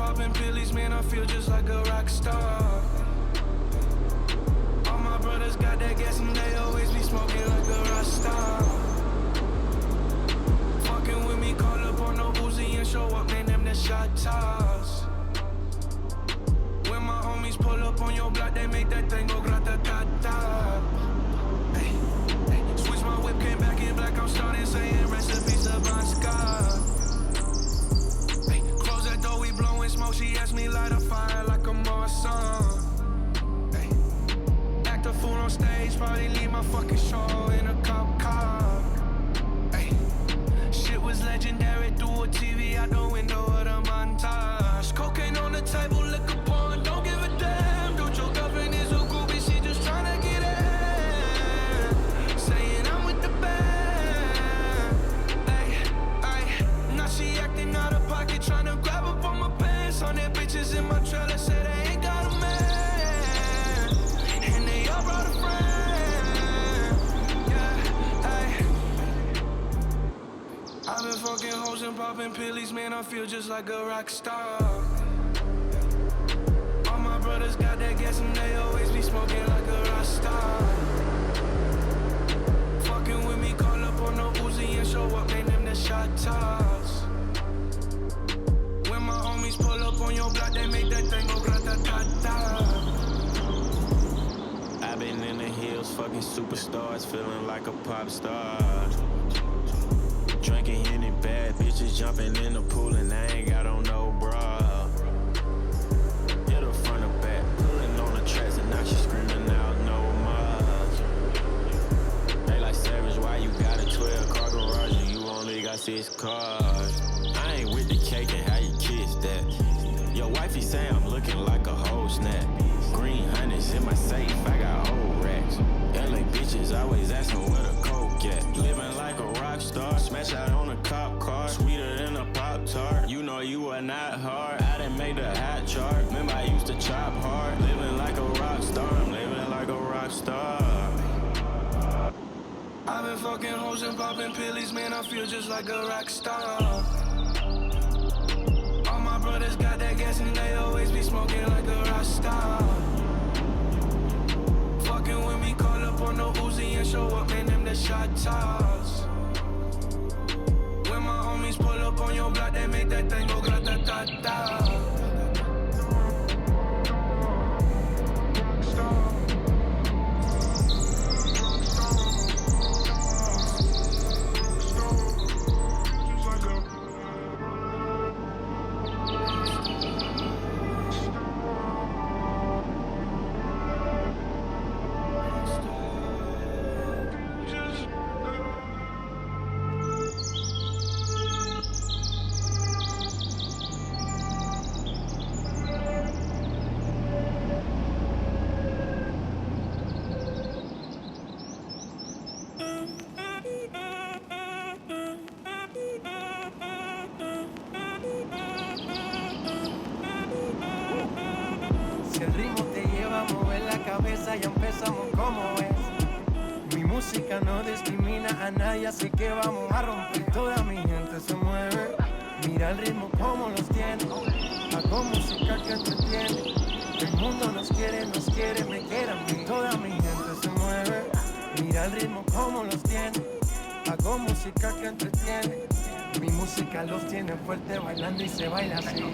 popping pillies, man, I feel just like a rock star. All my brothers got that gas and they always be smoking like a rock star. Fucking with me, call up on no Uzi and show up, man, them the shot toss. When my homies pull up on your block, they make that thing go grata-ta-ta. Switch my whip, came back in black, I'm starting saying recipes to Bon Scott. Close that door, we blowing smoke, she asked me light a fire like a Marsan. Act a fool on stage, probably leave my fucking show in a cop car. Shit was legendary, through a TV out the window of the montage. Cocaine on the table, liquor porn, don't give a damn. Dude, your girlfriend is a groupie, she just tryna get in. Saying I'm with the band. Now she acting out of pocket, tryna grab up on my pants. On their bitches in my trailer, say they ain't got a man. And they all brought a friend. Yeah, ayy. I've been fucking hoes and popping pillies, man, I feel just like a rock star. All my brothers got that gas and they always be smoking like a rock star. Fucking with me, call up on no Uzi and show up, man, them the shot toss. When my homies pull up on your block, they make that thing go grata-ta-ta. I've been in the hills, fucking superstars, feeling like a pop star. Drinking any bad bitches, jumping in the pool, and I ain't got on no bra. Hit her front or back, pulling on the tracks, and now she screaming out no more. They like Savage, why you got a 12-car garage and you only got 6 cars? I ain't with the cake and how you kiss that. Your wifey say I'm looking like a whole snap. Green hundreds in my safe, I got old racks. LA bitches always asking where the coke at. Living like a rock star, smash out on a cop car, sweeter than a Pop-Tart. You know you are not hard, I done made the hot chart. Remember I used to chop hard, living like a rock star, I'm living like a rock star. I've been fucking hoes and popping pillies, man, I feel just like a rock star. All my brothers got that gas and they always be smoking like a rock star. Fucking with me, call up on no Uzi and show up, man, them the shot toss. When my homies pull up on your block, they make that thing go grata-ta-ta. Si el ritmo te lleva a mover la cabeza, ya empezamos como es. Mi música no discrimina a nadie, así que vamos a romper. Toda mi gente se mueve, mira el ritmo como los tiene. Hago música que entretiene. El mundo nos quiere, me quiere a mí. Toda mi gente se mueve, mira el ritmo como los tiene. Hago música que entretiene. Mi música los tiene fuerte bailando y se baila así.